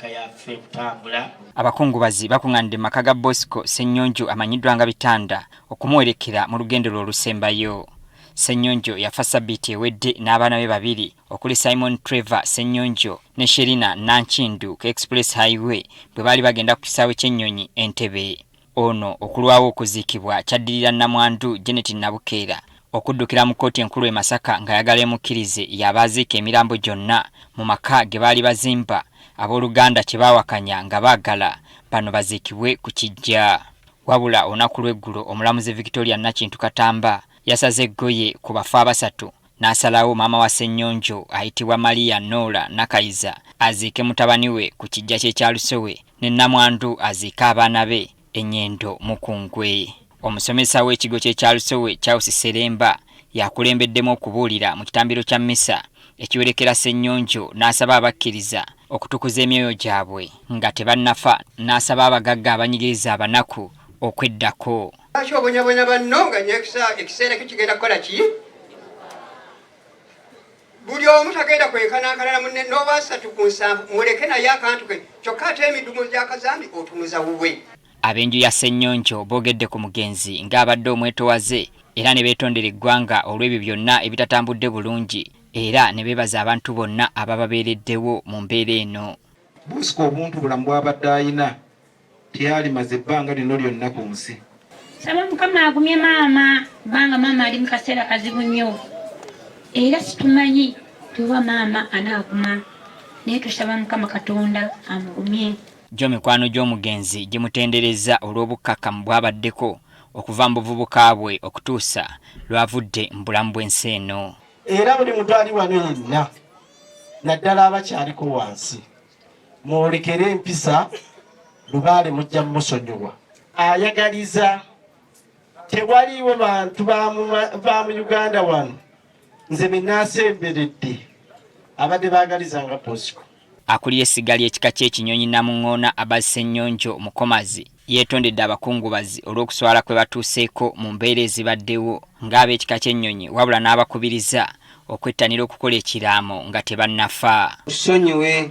ensindika yaffe kutambula. Abakungubazi bakungande makaga Bosco Ssenyonjo amanyiddwa nga Bitanda okumuwerekera mu lugendo lwo lusembayo. Ssenyonjo yafa Sabiti ewedde n'abaana be babiri okuli Simon Trevor Ssenyonjo ne Sherina Nankindu ku Express Highway bwe bali bagenda ku kisaawe ky'ennyonyi Entebbe. Ono okulwawo okuziikibwa kyaddirira Namwandu Janet Nabukeera okuddukira mu kkooti enkulu e Masaka ng'ayagala emukkirize y'abaziika emirambo gyonna mu maka ge baali bazimba abooluganda kye baawakanya nga baagala bano baziikibwe ku Kijja. Wabula olunaku lw'eggulo omulamuzi Victoria Nakintu Katamba yasaze eggoye ku bafu abasatu n'asalawo maama wa Ssenyonjo ayitibwa Maria Nora Nakayiza aziike mutabani we ku Kijja kye kya Lusowe ne Namwandu aziike abaana be Ennyendo Mukungwe. Omusomesa w'ekigo kye kya Lusowe Charles Seremba yakulembeddemu okubuulira mu kitambiro kya mmisa ekiwerekera Ssenyonjo n'asaba abakkiriza okutukuza emyoyo gyabwe nga tebannafa n'asaba abagagga abanyigiriza abanaku okweddako. Lwaki obonyabonya banno nga ekiseera kigenda kukola ki? Buli omu tagenda kwenkanankana munne n'obasatu ku nsanvu muleke naye akantu ke kyokka ate emidumu gy'akazambi otunuza wuwe. Ab'enju ya Ssenyonjo boogedde ku mugenzi ng'abadde omwetowaze era ne beetondera eggwanga olw'ebyo byonna ebitatambudde bulungi era ne beebaza abantu bonna abababeereddewo mu mbeera eno. Bosco omuntu bulamu bw'abadde ayina teyalimaze ebbanga lino lyonna ku nsi. Saba Mukama agumye maama kubanga maama ali mu kaseera kazibu nnyo era situmanyi tuba maama anaaguma naye tusaba Mukama Katonda amugumye. Gyo mikwano gy'omugenzi gimutendereza olw'obukkakkamu bw'abaddeko okuva mu buvubuka bwe okutuusa lwavudde mu bulamu bw'ensi eno. Era buli muntu ali wano yenna naddala abakyaliko wansi mwolekere empisa lubaale mujja musonyiwa. Ayagaliza tewaliwo bantu ba mu Uganda wano nze benaasemberedde abadde baagaliza nga Bosco. Akuliye essigali ekika ky'ekinyonyi Namuŋŋoona aba Ssenyonjo Mukomazi yeetondedde abakungubazi olw'okuswala kwe batuuseeko mu mbeera ezibaddewo ng'ab'ekika ky'ennyonyi wabula n'abakubiriza okwettanira okukola ekiraamo nga tebannafa. Tusonyiwe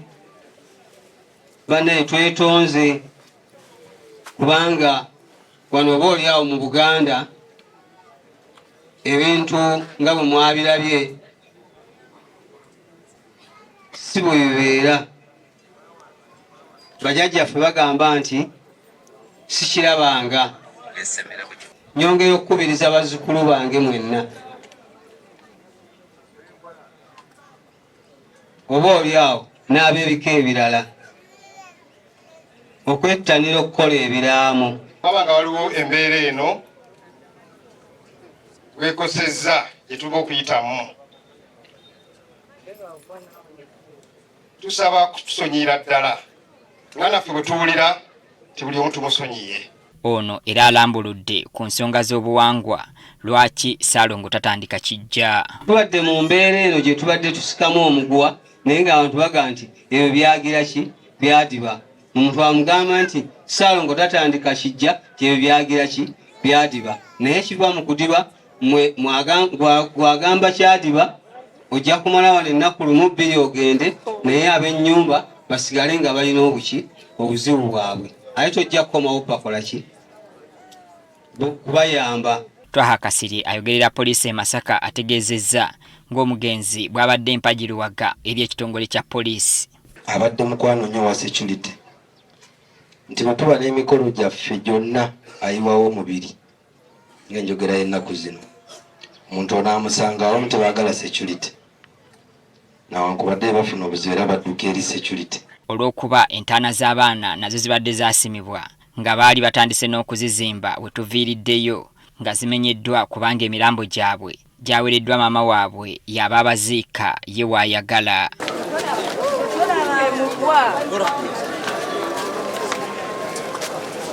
banne twetonze kubanga wano oba oliawo mu Buganda ebintu nga bwe mwabirabye si bwe bibeera. Bajjajjaffe bagamba nti sikirabanga. Nyongera okukubiriza bazzukulu bange mwenna oba oliawo n'ab'ebika ebirala okwettanira okukola ebiraamo. Wabanga waliwo embeera eno wekosezza gyetuba okuyitamu, tusaba kutusonyiira ddala nga naffe bwe tuwulira ti buli omu tumusonyiye. Ono era alambuludde ku nsonga z'obuwangwa lwaki Ssaalongo tatandika Kijja. Tubadde mu mbeera eno gye tubadde tusikamu omuguwa naye ng'abantu baga nti ebyo byagira ki byadiba. Omuntu amugamba nti Ssaalongo tatandika Kijja ebyo byagira ki byadiba. Naye kiva mu kudiba gwagamba kyadiba ojja kumala wano ennaku lumu bbiri ogende naye ab'ennyumba basigale nga balina obuki obuzibu bwabwe. Aye tojja kukomawo pakola ki kubayamba. Twaha Kasirye ayogerera poliisi e Masaka ategeezezza ng'omugenzi bw'abadde mpagiruwaga eri ekitongole kya poliisi. Abadde mukwano nnyo wa security nti bwe tuba n'emikolo gyaffe gyonna ayiwawo omubiri ng'enjogera y'ennaku zino omuntu onaamusanga abamu tebaagala security nawankubadde bafuna obuzibu era badduka eri security. Olw'okuba entaana z'abaana nazo zibadde zaasimibwa nga baali batandise n'okuzizimba we tuviiriddeyo nga zimenyeddwa kubanga emirambo gyabwe gyawereddwa maama waabwe yaba abaziika ye waayagala.